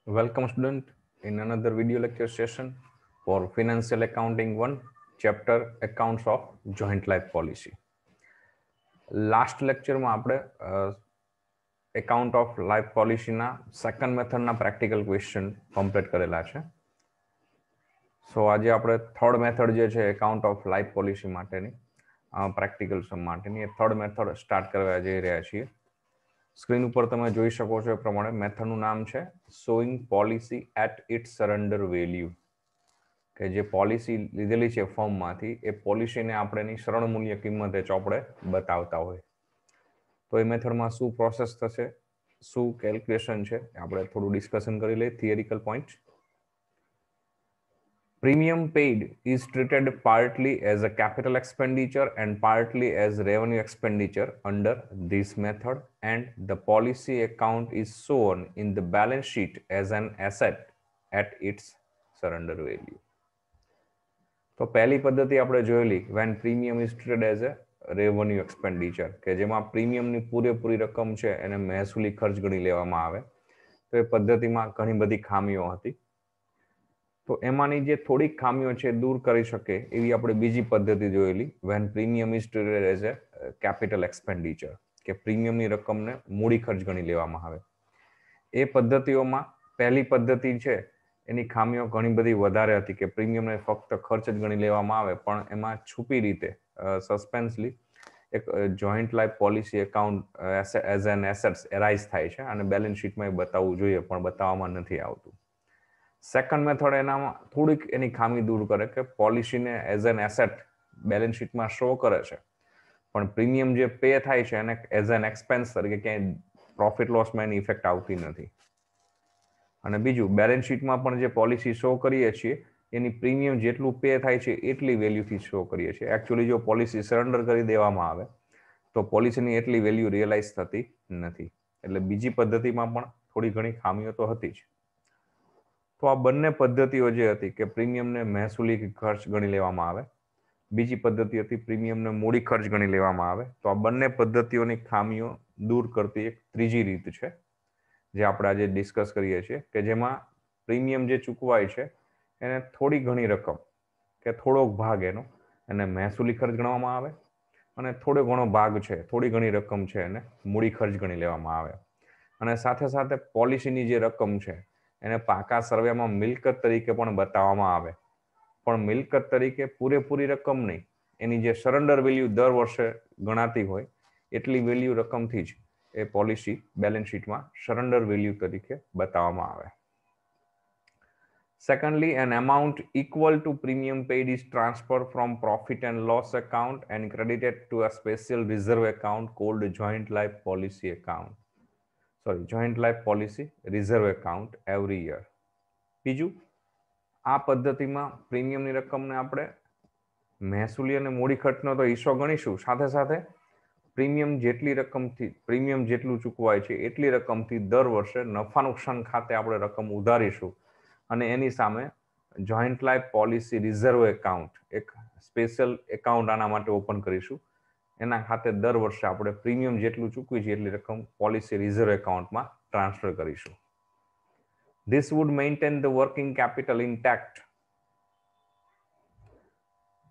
Welcome student in another video lecture session for Financial Accounting 1 chapter Accounts of Joint Life Policy. Last lecture માં આપણે Account of Life Policy ના second method ના practical question complete કરેલા છે. So આજે આપણે third method જે છે Account of Life Policy માટેની practical sum માટેની third method start કરવા જઈ રહ્યા છીએ. સ્ક્રીન ઉપર તમે જોઈ શકો છો એ પ્રમાણે મેથડનું નામ છે showing policy at its surrender value કે જે પોલિસી લીધેલી છે ફર્મમાંથી એ પોલિસીને આપણે એની શરણ મૂલ્ય કિંમતે ચોપડે બતાવતા હોય તો એ મેથડમાં શું પ્રોસેસ થશે શું કેલ્ક્યુલેશન છે આપણે થોડું ડિસ્કશન કરી લઈએ theoretical point Premium paid is treated partly as a capital expenditure and partly as revenue expenditure under this method, and the policy account is shown in the balance sheet as an asset at its surrender value. તો પહેલી પદ્ધતિ આપણે જોયેલી when premium is treated as a revenue expenditure કે જેમાં પ્રીમિયમની પૂરેપૂરી રકમ છે એને મહેસૂલી ખર્ચ ગણી લેવામાં આવે તો એ પદ્ધતિમાં ઘણી બધી ખામીઓ હતી તો એમાંની જે થોડીક ખામીઓ છે દૂર કરી શકે એવી આપણે બીજી પદ્ધતિ જોયેલી when premium is treated as a capital expenditure કે પ્રીમિયમની રકમને મૂડી ખર્ચ ગણી લેવામાં આવે એ પદ્ધતિઓમાં પહેલી પદ્ધતિ છે એની ખામીઓ ઘણી બધી વધારે હતી કે પ્રીમિયમને ફક્ત ખર્ચ જ ગણી લેવામાં આવે પણ એમાં છુપી રીતે સસ્પેન્સલી એક joint life policy account as an assets arise થાય છે અને બેલેન્સ શીટમાં એ બતાવવું જોઈએ પણ બતાવવામાં નથી આવતું સેકન્ડ મેથડ એનામાં થોડીક એની ખામી દૂર કરે કે પોલિસીને એઝ એન એસેટ બેલેન્સ શીટમાં શો કરે છે પણ પ્રીમિયમ જે પે થાય છે એને એઝ એન એક્સપેન્સ તરીકે ક્યાંય પ્રોફિટ લોસમાં એની ઇફેક્ટ આવતી નથી અને બીજું બેલેન્સ શીટમાં પણ જે પોલિસી શો કરીએ છીએ એની પ્રીમિયમ જેટલું પે થાય છે એટલી વેલ્યુથી શો કરીએ છીએ એકચ્યુઅલી જો પોલિસી સરેન્ડર કરી દેવામાં આવે તો પોલિસીની એટલી વેલ્યુ રિયલાઇઝ થતી નથી એટલે બીજી પદ્ધતિમાં પણ થોડી ઘણી ખામીઓ તો હતી જ તો આ બંને પદ્ધતિઓ જે હતી કે પ્રીમિયમને મહેસૂલી ખર્ચ ગણી લેવામાં આવે બીજી પદ્ધતિ હતી પ્રીમિયમને મૂડી ખર્ચ ગણી લેવામાં આવે તો આ બંને પદ્ધતિઓની ખામીઓ દૂર કરતી એક ત્રીજી રીત છે જે આપણે આજે ડિસ્કસ કરીએ છીએ કે જેમાં પ્રીમિયમ જે ચૂકવાય છે એને થોડી ઘણી રકમ કે થોડોક ભાગ એનો એને મહેસૂલી ખર્ચ ગણવામાં આવે અને થોડો ઘણો ભાગ છે થોડી ઘણી રકમ છે એને મૂડી ખર્ચ ગણી લેવામાં આવે અને સાથે સાથે પોલિસીની જે રકમ છે એને પાકા સર્વેમાં મિલકત તરીકે પણ બતાવવામાં આવે પણ મિલકત તરીકે પૂરેપૂરી રકમ નહીં એની જે સરેન્ડર વેલ્યુ દર વર્ષે ગણાતી હોય એટલી વેલ્યુ રકમથી જ એ પોલિસી બેલેન્સ શીટમાં સરેન્ડર વેલ્યુ તરીકે બતાવવામાં આવે Secondly, an amount equal to premium paid is transferred from profit and loss account and credited to a special reserve account called joint life policy account. Joint life policy reserve account every year. બીજું આ પદ્ધતિમાં પ્રીમિયમની રકમને આપણે મહેસૂલી અને મૂડી ખર્ચનો તો હિસ્સો ગણીશું સાથે સાથે પ્રીમિયમ જેટલી રકમથી પ્રીમિયમ જેટલું ચૂકવાય છે એટલી રકમથી દર વર્ષે નફા નુકસાન ખાતે આપણે રકમ ઉધારીશું અને એની સામે joint life policy reserve account એક સ્પેશિયલ એકાઉન્ટ આના માટે ઓપન કરીશું એના ખાતે દર વર્ષે આપણે પ્રીમિયમ જેટલું ચૂકવી છે એટલી રકમ પોલિસી રિઝર્વ એકાઉન્ટમાં ટ્રાન્સફર કરીશું This would maintain the working capital intact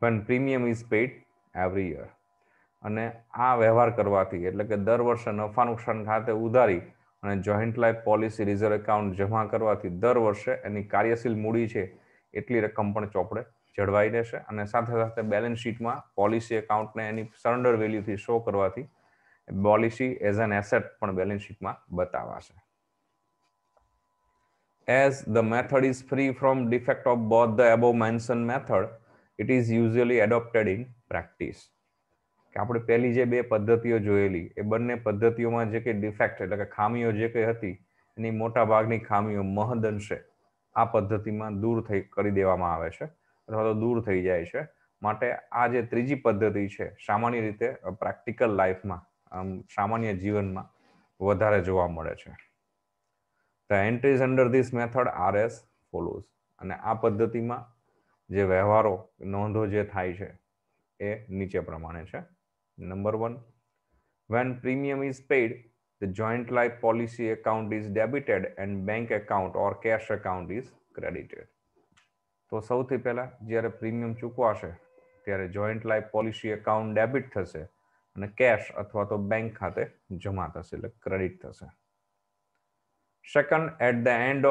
when premium is paid every year. અને આ વ્યવહાર કરવાથી એટલે કે દર વર્ષે નફા નુકસાન ખાતે ઉધારી અને joint life policy reserve account જમા કરવાથી દર વર્ષે એની કાર્યશીલ મૂડી છે એટલી રકમ પણ ચોપડે જળવાઈ રહેશે અને સાથે સાથે બેલેન્સ શીટમાં પોલિસી એકાઉન્ટને એની સરેન્ડર વેલ્યુથી શો કરવાથી પોલિસી એઝ એન એસેટ પણ બેલેન્સ શીટમાં બતાવાશે As the method is free from defect of both the above mentioned method, it is usually adopted in practice. કે આપણે પહેલી જે બે પદ્ધતિઓ જોયેલી એ બંને પદ્ધતિઓમાં જે કંઈ ડિફેક્ટ એટલે કે ખામીઓ જે કંઈ હતી એની મોટા ભાગની ખામીઓ મહદ અંશે આ પદ્ધતિમાં દૂર થઈ કરી દેવામાં આવે છે અથવા તો દૂર થઈ જાય છે માટે આ જે ત્રીજી પદ્ધતિ છે સામાન્ય રીતે પ્રેક્ટિકલ લાઈફમાં સામાન્ય જીવનમાં વધારે જોવા મળે છે The entries under this method are as follows. અને આ પદ્ધતિમાં જે વ્યવહારો નોંધો જે થાય છે એ નીચે પ્રમાણે છે number 1 when premium is paid the joint life policy account is debited and bank account or cash account is credited. તો સૌથી પહેલા જ્યારે પ્રીમિયમ ચૂકવાશે ત્યારે joint life policy account debit થશે અને કેશ અથવા તો બેંક ખાતે જમા થશે, એટલે ક્રેડિટ થશે. Second, at the end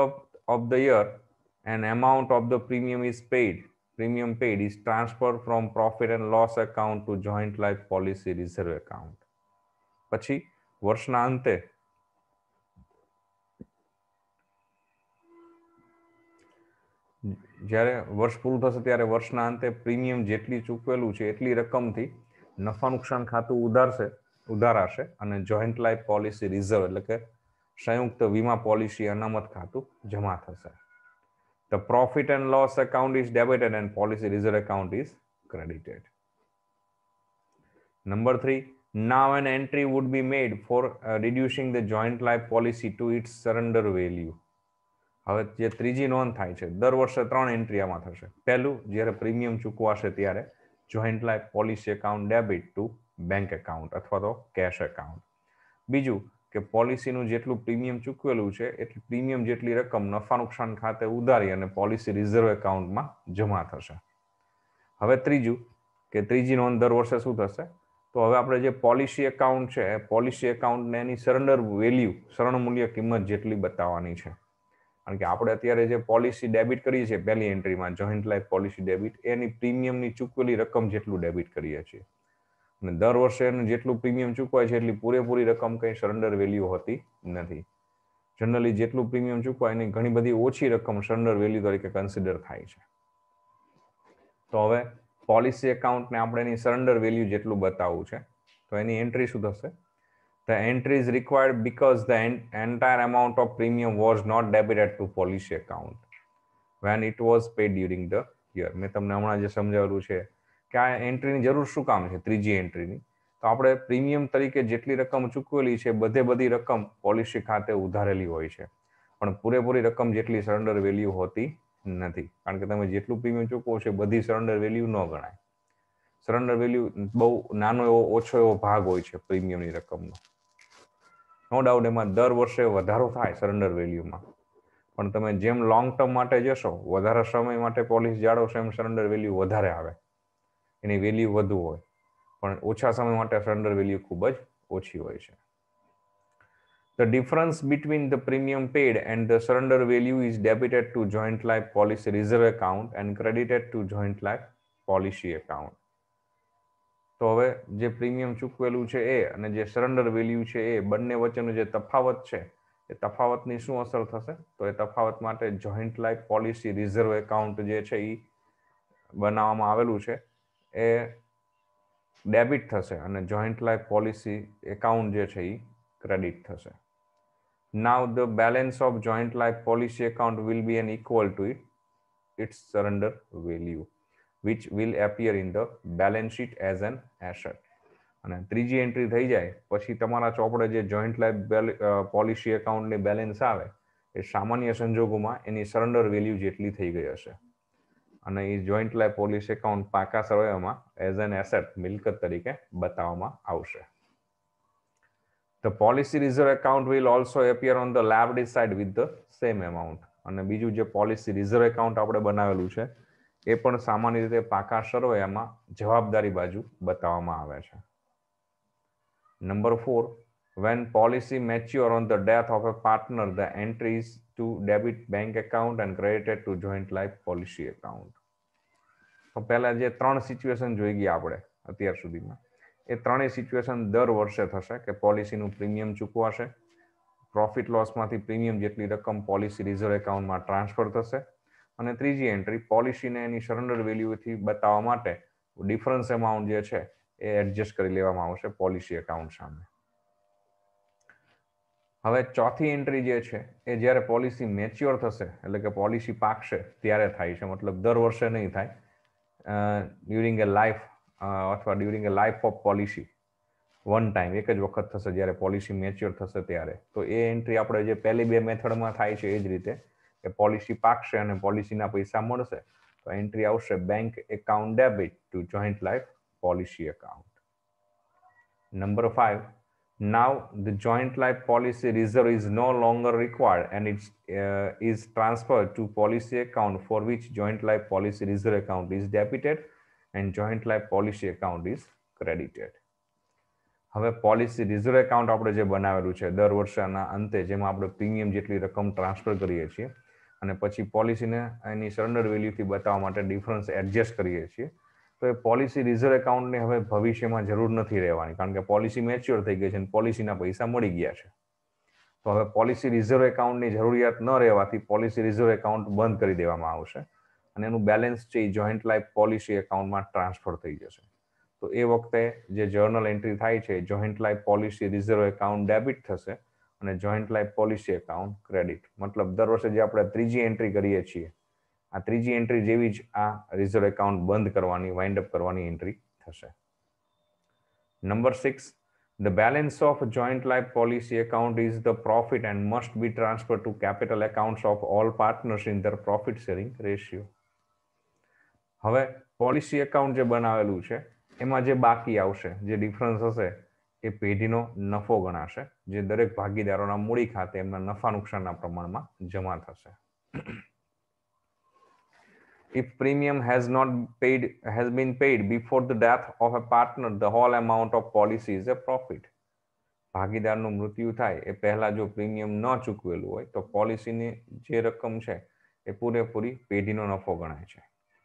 of the year, an amount of the premium is paid. Premium paid is transferred from profit and loss account to joint life policy reserve account. પછી વર્ષના અંતે જ્યારે વર્ષ પૂરું થશે ત્યારે વર્ષના અંતે પ્રીમિયમ જેટલી ચૂકવેલું છે એટલી રકમથી નફા નુકસાન ખાતું ઉધારાશે અને જોઈન્ટ લાઈફ પોલિસી રિઝર્વ એટલે કે સંયુક્ત વીમા પોલિસી અનામત ખાતું જમા થશે. The profit and loss account is debited and policy reserve account is credited. Number 3, now an entry would be made for reducing the joint life policy to its surrender value. હવે જે ત્રીજી નોંધ થાય છે, દર વર્ષે 3 એન્ટ્રી આમાં થશે. પહેલું, જ્યારે પ્રીમિયમ ચૂકવાશે ત્યારે joint life policy account debit to bank account અથવા તો કેશ એકાઉન્ટ. બીજું કે પોલિસીનું જેટલું પ્રીમિયમ ચૂકવેલું છે એટલી પ્રીમિયમ જેટલી રકમ નફા નુકસાન ખાતે ઉધારી અને પોલિસી રિઝર્વ એકાઉન્ટમાં જમા થશે. હવે ત્રીજું કે ત્રીજી નોંધ દર વર્ષે શું થશે, તો હવે આપણે જે પોલિસી એકાઉન્ટ છે પોલિસી એકાઉન્ટને એની સરેન્ડર વેલ્યુ શરણ મૂલ્ય કિંમત જેટલી બતાવવાની છે. કારણ કે આપણે અત્યારે જે પોલિસી ડેબિટ કરીએ છીએ પહેલી એન્ટ્રીમાં જોઈન્ટ લાઈફ પોલિસી ડેબિટ, એની પ્રીમિયમની ચૂકવેલી રકમ જેટલું ડેબિટ કરીએ છીએ અને દર વર્ષે એનું જેટલું પ્રીમિયમ ચૂકવાય છે એટલી પૂરેપૂરી રકમ કંઈ સરેન્ડર વેલ્યુ હોતી નથી. જનરલી જેટલું પ્રીમિયમ ચૂકવાય એની ઘણી બધી ઓછી રકમ સરેન્ડર વેલ્યુ તરીકે કન્સિડર થાય છે. તો હવે પોલિસી એકાઉન્ટને આપણે એની સરેન્ડર વેલ્યુ જેટલું બતાવવું છે, તો એની એન્ટ્રી શું થશે? The entry is required because the entire amount of premium was not debited to policy account when it was paid during the year. મેં તમને હમણાં જે સમજાવેલું છે કે આ એન્ટ્રીની જરૂર શું કામ છે ત્રીજી એન્ટ્રીની, તો આપણે પ્રીમિયમ તરીકે જેટલી રકમ ચૂકવેલી છે બધી રકમ પોલિસી ખાતે ઉધારેલી હોય છે, પણ પૂરેપૂરી રકમ જેટલી સરેન્ડર વેલ્યુ હોતી નથી. કારણ કે તમે જેટલું પ્રીમિયમ ચૂકવો છો બધી સરેન્ડર વેલ્યુ ન ગણાય. સરેન્ડર વેલ્યુ બહુ નાનો એવો ઓછો એવો ભાગ હોય છે પ્રીમિયમની રકમનો. નો ડાઉટ એમાં દર વર્ષે વધારો થાય સરેન્ડર વેલ્યુમાં, પણ તમે જેમ લોંગ ટર્મ માટે જશો, વધારે સમય માટે પોલિસી જાળવશો, એમ સરેન્ડર વેલ્યુ વધારે આવે, એની વેલ્યુ વધુ હોય, પણ ઓછા સમય માટે સરેન્ડર વેલ્યુ ખૂબ જ ઓછી હોય છે. The difference between the premium paid and the surrender value is debited to joint life policy reserve account and credited to joint life policy account. તો હવે જે પ્રીમિયમ ચૂકવેલું છે એ અને જે સરેન્ડર વેલ્યુ છે એ બંને વચ્ચેનો જે તફાવત છે એ તફાવતની શું અસર થશે, તો એ તફાવત માટે joint life policy reserve account જે છે એ બનાવવામાં આવેલું છે એ ડેબિટ થશે અને જોઈન્ટ લાઈફ પોલિસી એકાઉન્ટ જે છે એ ક્રેડિટ થશે. Now the balance of joint life policy account will be an equal to its surrender value, which will appear in the balance sheet as an asset. અને ત્રીજી entry થઈ જાય પછી તમારા ચોપડે જે જોઈન્ટ લાઈફ પોલિસી એકાઉન્ટની balance આવે એ સામાન્ય સંજોગોમાં એની સરેન્ડર વેલ્યુ જેટલી થઈ ગઈ હશે અને એ જોઈન્ટ લાઈફ પોલિસી એકાઉન્ટ પાકા સરવાળામાં એઝ એન એસેટ મિલકત તરીકે બતાવવામાં આવશે. The policy reserve account will also appear on the liability side with the same amount. અને બીજું જે પોલિસી રિઝર્વ એકાઉન્ટ આપણે બનાવેલું છે એ પણ સામાન્ય રીતે પાકા સરવાળામાં જવાબદારી બાજુ બતાવવામાં આવે છે. Number 4, when policy mature on the death of a partner, the entry is to debit bank account and credited to joint life policy account. તો પહેલા જે 3 સિચ્યુએશન જોઈ ગયા આપણે અત્યાર સુધીમાં, એ ત્રણેય સિચ્યુએશન દર વર્ષે થશે કે પોલિસીનું પ્રીમિયમ ચૂકવાશે, પ્રોફિટ લોસમાંથી પ્રીમિયમ જેટલી રકમ પોલિસી રિઝર્વ એકાઉન્ટમાં ટ્રાન્સફર થશે અને ત્રીજી એન્ટ્રી પોલિસીને એની સરેન્ડર વેલ્યુથી બતાવવા માટે ડિફરન્સ એમાઉન્ટ જે છે એ એડજસ્ટ કરી લેવામાં આવશે પોલિસી એકાઉન્ટ સામે. હવે ચોથી એન્ટ્રી જે છે એ જ્યારે પોલિસી મેચ્યોર થશે એટલે કે પોલિસી પાકશે ત્યારે થાય છે, મતલબ દર વર્ષે નહીં થાય, ડ્યુરિંગ એ લાઈફ અથવા during A life of policy one time એક જ વખત થશે જ્યારે પોલિસી મેચ્યોર થશે ત્યારે. તો એ એન્ટ્રી આપણે જે પહેલી બે મેથડમાં થાય છે એ જ રીતે કે પોલિસી પાકશે અને પોલિસીના પૈસા મળશે તો એન્ટ્રી આવશે bank account debit to joint life policy account. Number 5, Now the joint life policy reserve is no longer required and it is transferred to policy account for which joint life policy reserve account is debited and joint life policy account is credited. હવે policy reserve account આપણે જે બનાવેલું છે દર વર્ષના અંતે જેમાં આપણે પ્રીમિયમ જેટલી રકમ ટ્રાન્સફર કરીએ છીએ અને પછી પોલિસીને એની સરેન્ડર વેલ્યુથી બતાવવા માટે ડિફરન્સ એડજસ્ટ કરીએ છીએ તો એ પોલિસી રિઝર્વ એકાઉન્ટની હવે ભવિષ્યમાં જરૂર નથી રહેવાની કારણ કે પોલિસી મેચ્યોર થઈ ગઈ છે અને પોલિસીના પૈસા મળી ગયા છે. તો હવે પોલિસી રિઝર્વ એકાઉન્ટની જરૂરિયાત ન રહેવાથી પોલિસી રિઝર્વ એકાઉન્ટ બંધ કરી દેવામાં આવશે અને એનું બેલેન્સ છે એ જોઈન્ટ લાઈફ પોલિસી એકાઉન્ટમાં ટ્રાન્સફર થઈ જશે. તો એ વખતે જે જર્નલ એન્ટ્રી થાય છે joint life policy reserve account debit થશે અને joint life policy account credit. મતલબ દર વર્ષે જે આપણે ત્રીજી એન્ટ્રી કરીએ છીએ આ ત્રીજી એન્ટ્રી જેવી જ આ રિઝર્વ એકાઉન્ટ બંધ કરવાની વાઇન્ડ અપ કરવાની એન્ટ્રી થશે. Number 6, the balance of joint life policy account is the profit and must be transferred to capital accounts of all partners in their profit sharing ratio. હવે policy account જે બનાવેલું છે એમાં જે બાકી આવશે જે ડિફરન્સ હશે એ પેઢીનો નફો ગણાશે જે દરેક ભાગીદારોના મૂડી ખાતે એમના નફા નુકસાનના પ્રમાણમાં જમા થશે. If premium has been paid before the death of a partner, the whole amount of policy is a profit. ભાગીદારનું મૃત્યુ થાય એ પહેલા જો પ્રીમિયમ ન ચૂકવેલું હોય તો પોલિસીની જે રકમ છે એ પૂરેપૂરી પેઢીનો નફો ગણાય છે.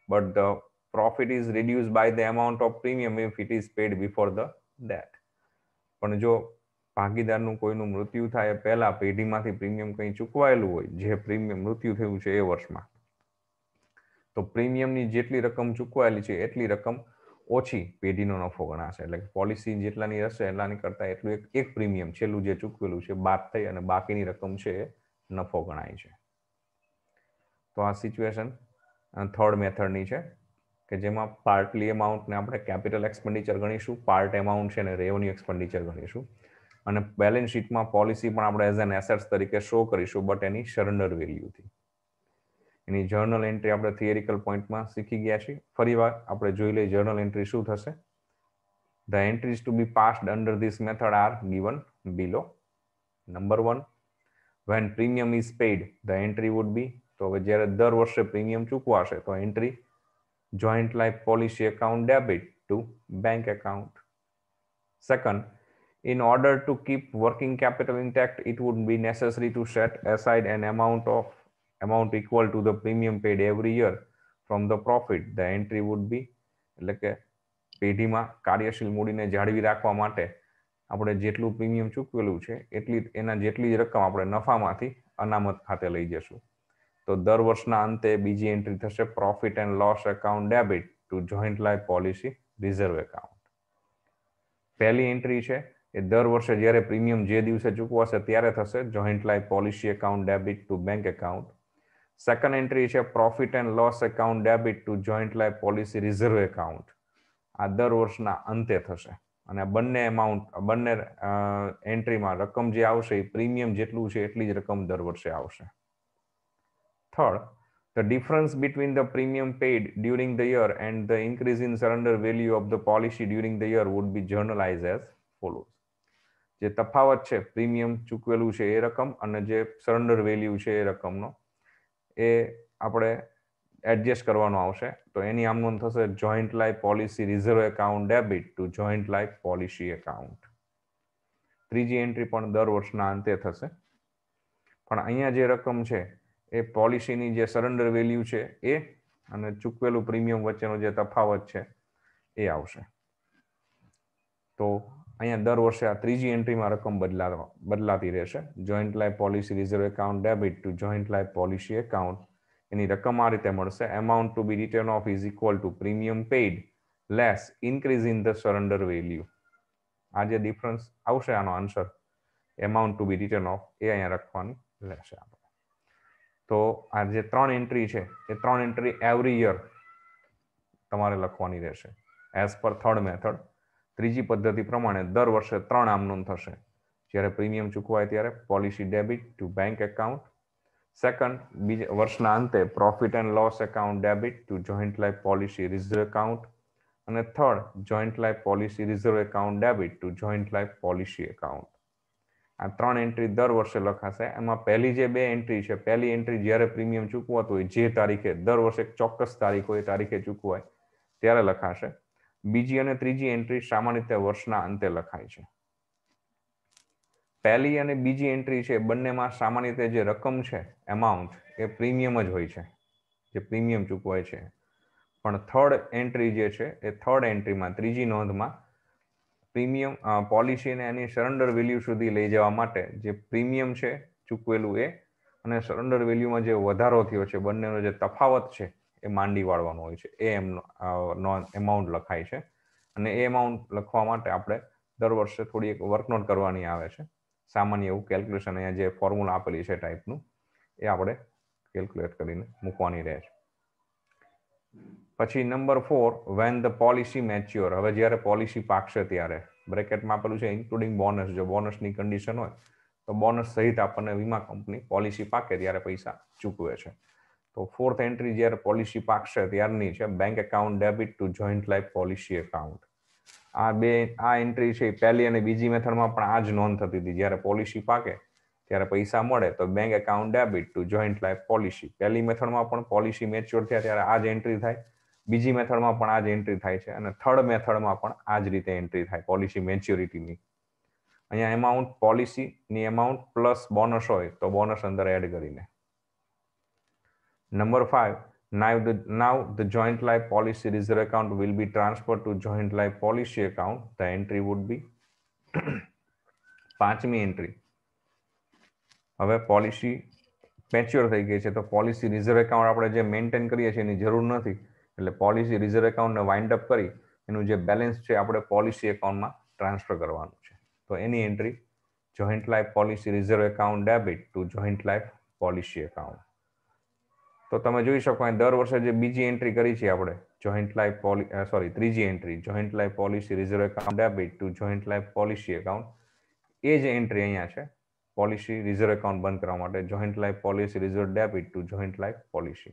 But the profit is reduced by the amount of premium if it is paid before the death. પણ જો ભાગીદારનું કોઈનું મૃત્યુ થાય એ પહેલા પેઢીમાંથી પ્રીમિયમ કંઈ ચૂકવાયેલું હોય જે પ્રીમિયમ મૃત્યુ થયું છે એ વર્ષમાં તો પ્રીમિયમની જેટલી રકમ ચૂકવાયેલી છે એટલી રકમ ઓછી પેઢીનો નફો ગણાશે. એટલે કે પોલિસી જેટલાની હશે એટલાની કરતાં એટલું એક પ્રીમિયમ છેલ્લું જે ચૂકવેલું છે બાદ થઈ અને બાકીની રકમ છે એ નફો ગણાય છે. તો આ સિચ્યુએશન થર્ડ મેથડની છે કે જેમાં પાર્ટલી એમાઉન્ટને આપણે કેપિટલ એક્સપેન્ડિચર ગણીશું, પાર્ટ એમાઉન્ટ છે ને રેવન્યુ એક્સપેન્ડિચર ગણીશું અને બેલેન્સ શીટમાં પોલિસી પણ આપણે એઝ એન એસેટ્સ તરીકે શો કરીશું બટ એની સરેન્ડર વેલ્યુથી. એની જર્નલ એન્ટ્રી આપણે થિયરિકલ પોઈન્ટમાં શીખી ગયા છીએ. ફરીવાર આપણે જોઈ લઈએ જર્નલ એન્ટ્રી શું થશે. The entries to be passed under this method are given below. Number 1, when premium is paid, the entry would be, તો હવે જ્યારે દર વર્ષે પ્રીમિયમ ચૂકવાશે તો entry joint life policy account debit to bank account. Second, in order to keep working capital intact, it would be necessary to set aside an amount equal to the premium paid every year from the profit. The entry would be, એટલે કે પેઢીમાં કાર્યશીલ મૂડીને જાળવી રાખવા માટે આપણે જેટલું premium ચૂકવેલું છે એટલી એના જેટલી જ રકમ આપણે નફામાંથી અનામત ખાતે લઈ જશું. તો દર વર્ષના અંતે બીજી એન્ટ્રી થશે profit and loss account debit to joint life policy reserve account. પહેલી એન્ટ્રી છે એ દર વર્ષે જ્યારે પ્રીમિયમ જે દિવસે ચૂકવાશે ત્યારે થશે joint life policy account debit to bank account. Second entry છે profit and loss account debit to joint life policy reserve account. આ દર વર્ષના અંતે થશે અને બંને એન્ટ્રીમાં રકમ જે આવશે એ પ્રીમિયમ જેટલું છે એટલી જ રકમ દર વર્ષે આવશે. Third, the difference between the premium paid during the year and the increase in surrender value of the policy during the year would be journalized as follows. જે તફાવત છે પ્રીમિયમ ચૂકવેલું છે એ રકમ અને જે સરેન્ડર વેલ્યુ છે એ રકમનો એ આપણે એડજસ્ટ કરવાનો આવશે. તો એની આમ નોંધ થશે joint life policy reserve account debit to joint life policy account. ત્રીજી એન્ટ્રી પણ દર વર્ષના અંતે થશે પણ અહીંયા જે રકમ છે એ પોલિસીની જે સરેન્ડર વેલ્યુ છે એ અને ચૂકવેલું પ્રીમિયમ વચ્ચેનો જે તફાવત છે એ આવશે. તો અહીંયા દર વર્ષે આ ત્રીજી એન્ટ્રીમાં રકમ બદલાતી રહેશે. Joint life policy reserve account debit to joint life policy account. એની રકમ આ રીતે મળશે amount to be return off is equal to premium paid less increase in the surrender value. આ જે ડિફરન્સ આવશે આનો answer amount to be return off એ અહીંયા રાખવાની રહેશે. તો આ જે 3 એન્ટ્રી છે એ 3 એન્ટ્રી એવરી યર તમારે લખવાની રહેશે એઝ પર થર્ડ મેથડ. ત્રીજી પદ્ધતિ પ્રમાણે દર વર્ષે 3 આમનોંધ થશે. જ્યારે પ્રીમિયમ ચૂકવાય ત્યારે policy debit to bank account. Second, બીજા વર્ષના અંતે profit and loss account debit to joint life policy reserve account. અને third joint life policy reserve account debit to joint life policy account. આ 3 એન્ટ્રી દર વર્ષે લખાશે. એમાં પહેલી જે 2 એન્ટ્રી છે, પહેલી એન્ટ્રી જ્યારે પ્રીમિયમ ચૂકવાતું હોય જે તારીખે, દર વર્ષે એક ચોક્કસ તારીખ હોય, તારીખે ચૂકવાય ત્યારે લખાશે. બીજી અને ત્રીજી એન્ટ્રી સામાન્ય રીતે વર્ષના અંતે લખાય છે. પહેલી અને બીજી એન્ટ્રી છે બંનેમાં સામાન્ય રીતે જે રકમ છે, એમાઉન્ટ, એ પ્રીમિયમ જ હોય છે, જે પ્રીમિયમ ચૂકવાય છે. પણ થર્ડ એન્ટ્રી જે છે એ થર્ડ એન્ટ્રીમાં, ત્રીજી નોંધમાં, પ્રીમિયમ પોલિસીને એની સરેન્ડર વેલ્યુ સુધી લઈ જવા માટે જે પ્રીમિયમ છે ચૂકવેલું એ અને સરેન્ડર વેલ્યુમાં જે વધારો થયો છે, બંનેનો જે તફાવત છે એ માંડી વાળવાનો હોય છે. એ એમનો એમાઉન્ટ લખાય છે. અને એ એમાઉન્ટ લખવા માટે આપણે દર વર્ષે થોડી એક વર્કનોટ કરવાની આવે છે. સામાન્ય એવું કેલ્ક્યુલેશન, અહીંયા જે ફોર્મ્યુલા આપેલી છે ટાઈપનું, એ આપણે કેલ્ક્યુલેટ કરીને મૂકવાની રહે છે. પછી number 4, when the policy mature. હવે જ્યારે પોલિસી પાકશે ત્યારે, બ્રેકેટમાં આપેલું છે ઇન્ક્લુડિંગ બોનસ. જો બોનસની કન્ડિશન હોય તો બોનસ સહિત આપણને વીમા કંપની પોલિસી પાકે ત્યારે પૈસા ચૂકવે છે. તો ફોર્થ એન્ટ્રી જ્યારે પોલિસી પાકશે ત્યારની છે bank account debit to joint life policy account. આ એન્ટ્રી છે પહેલી અને બીજી મેથડમાં પણ આ જ નોંધ થતી હતી. જ્યારે પોલિસી પાકે ત્યારે પૈસા મળે તો bank account debit to joint life policy. પહેલી મેથડમાં પણ પોલિસી મેચ્યોર થયા ત્યારે આ જ એન્ટ્રી થાય, બીજી મેથડમાં પણ આ જ એન્ટ્રી થાય છે, અને થર્ડ મેથડમાં પણ આ જ રીતે એન્ટ્રી થાય પોલિસી મેચ્યોરિટીની. અહીંયા એમાઉન્ટ, પોલિસીની એમાઉન્ટ પ્લસ બોનસ હોય તો બોનસ અંદર એડ કરીને. Number 5, now the joint life policy reserve account will be transferred to joint life policy account. The entry would be પાંચમી એન્ટ્રી. હવે પોલિસી મેચ્યોર થઈ ગઈ છે તો પોલિસી રિઝર્વ એકાઉન્ટ આપણે જે મેન્ટેન કરીએ છીએ એની જરૂર નથી. એટલે પોલિસી રિઝર્વ એકાઉન્ટને વાઇન્ડ અપ કરી એનું જે બેલેન્સ છે આપણે પોલિસી એકાઉન્ટમાં ટ્રાન્સફર કરવાનું છે. તો એની entry joint life policy reserve account debit to joint life policy account. તો તમે જોઈ શકો અહીં દર વર્ષે જે બીજી એન્ટ્રી કરી છે આપણે જોઈન્ટ લાઈફ ત્રીજી entry joint life policy reserve account debit to joint life policy account, એ જ એન્ટ્રી અહીંયા છે પોલિસી રિઝર્વ એકાઉન્ટ બંધ કરવા માટે, joint life policy reserve debit to joint life policy.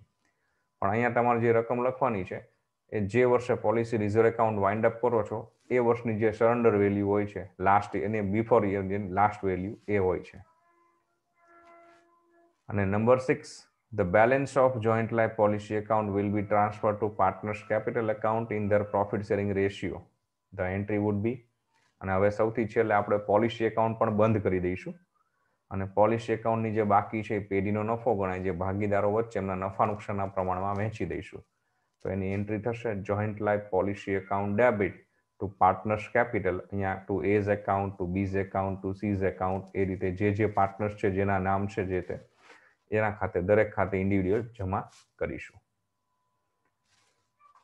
પણ અહીંયા તમારે જે રકમ લખવાની છે એ જે વર્ષે policy reserve account wind up કરો છો એ વર્ષની જે સરેન્ડર વેલ્યુ હોય છે લાસ્ટ, એને બિફોર યર જે લાસ્ટ વેલ્યુ એ હોય છે. અને number 6, the balance of joint life policy account will be transferred to partners capital account in their profit sharing ratio. The entry would be, અને હવે સૌથી છેલ્લે આપણે પોલિસી એકાઉન્ટ પણ બંધ કરી દઈશું અને પોલિસી એકાઉન્ટની જે બાકી છે એ પેઢીનો નફો ગણાય, જે ભાગીદારો વચ્ચે એમના નફા નુકસાનના પ્રમાણમાં વહેંચી દઈશું. તો એની એન્ટ્રી થશે joint life policy account debit to partners capital. અહીંયા to A's account, to B's account, to C's account, એ રીતે જે પાર્ટનર્સ છે જેના નામ છે જે તે એના ખાતે, દરેક ખાતે ઇન્ડિવિડ્યુઅલ જમા કરીશું.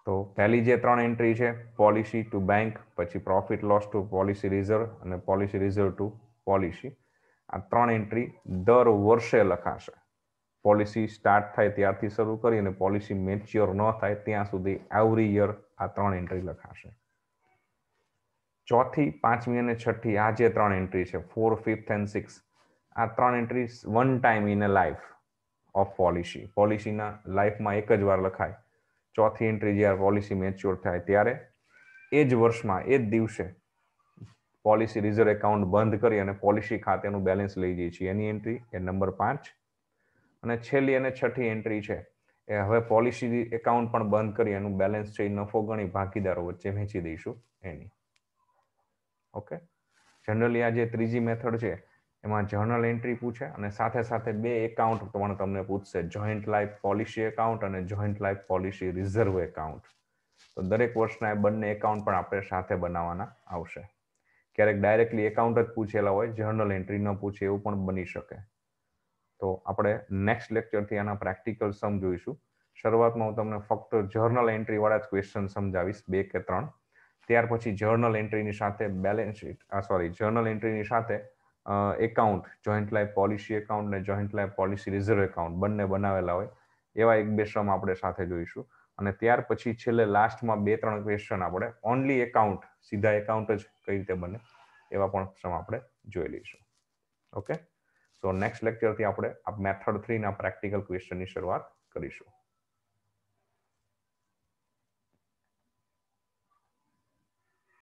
તો પહેલી જે 3 એન્ટ્રી છે પોલિસી ટુ બેંક, પછી profit loss to policy reserve અને પોલિસી રિઝર્વ ટુ પોલિસી, આ 3 એન્ટ્રી દર વર્ષે લખાશે. પોલિસી સ્ટાર્ટ થાય ત્યારથી શરૂ કરી અને પોલિસી મેચ્યોર ન થાય ત્યાં સુધી એવરી યર આ 3 એન્ટ્રી લખાશે. ચોથી, પાંચમી અને છઠ્ઠી આ જે 3 એન્ટ્રી છે 4, 5th and 6th, આ 3 entry one time in a life of policy. પોલિસીના લાઈફમાં એક જ વાર લખાય. ચોથી એન્ટ્રી જ્યારે પોલિસી મેચ્યોર થાય ત્યારે એ જ વર્ષમાં, એ જ દિવસે પોલિસી રિઝર્વ એકાઉન્ટ બંધ કરી અને પોલિસી ખાતેનું બેલેન્સ લઈ જઈએ છીએ. એની એન્ટ્રી એ નંબર 5. અને છેલ્લી અને છઠ્ઠી એન્ટ્રી છે એ હવે પોલિસી એકાઉન્ટ પણ બંધ કરી એનું બેલેન્સ છે એ નફો ગણી ભાગીદારો વચ્ચે વહેંચી દઈશું એની. ઓકે, જનરલી આ જે ત્રીજી મેથડ છે એમાં જર્નલ એન્ટ્રી પૂછે અને સાથે સાથે 2 એકાઉન્ટ પણ તમને પૂછશે, જોઈન્ટ લાઈફ પોલિસી એકાઉન્ટ અને joint life policy reserve account. તો દરેક વર્ષના એ બંને એકાઉન્ટ પણ આપણે સાથે બનાવવાના આવશે. ક્યારેક ડાયરેક્ટલી એકાઉન્ટ જ પૂછેલા હોય, જર્નલ એન્ટ્રી ન પૂછે એવું પણ બની શકે. તો આપણે નેક્સ્ટ લેક્ચરથી આના પ્રેક્ટિકલ સમ જોઈશું. શરૂઆતમાં હું તમને ફક્ત જર્નલ એન્ટ્રી વાળા જ ક્વેશ્ચન સમજાવીશ, 2 કે 3. ત્યાર પછી જર્નલ એન્ટ્રીની સાથે બેલેન્સ શીટ, જર્નલ એન્ટ્રીની સાથે account, joint life policy account ને joint life policy reserve account બંને બનાવેલા હોય એવા 1-2 સમ આપણે સાથે જોઈશું. અને ત્યાર પછી છેલ્લે લાસ્ટમાં 2-3 ક્વેશ્ચન આપણે ઓનલી એકાઉન્ટ, સીધા એકાઉન્ટ જ કઈ રીતે બને એવા પણ સમ આપણે જોઈ લઈશું. ઓકે, તો નેક્સ્ટ લેક્ચરથી આપણે આ મેથડ 3 ના પ્રેક્ટિકલ ક્વેશ્ચનની શરૂઆત કરીશું.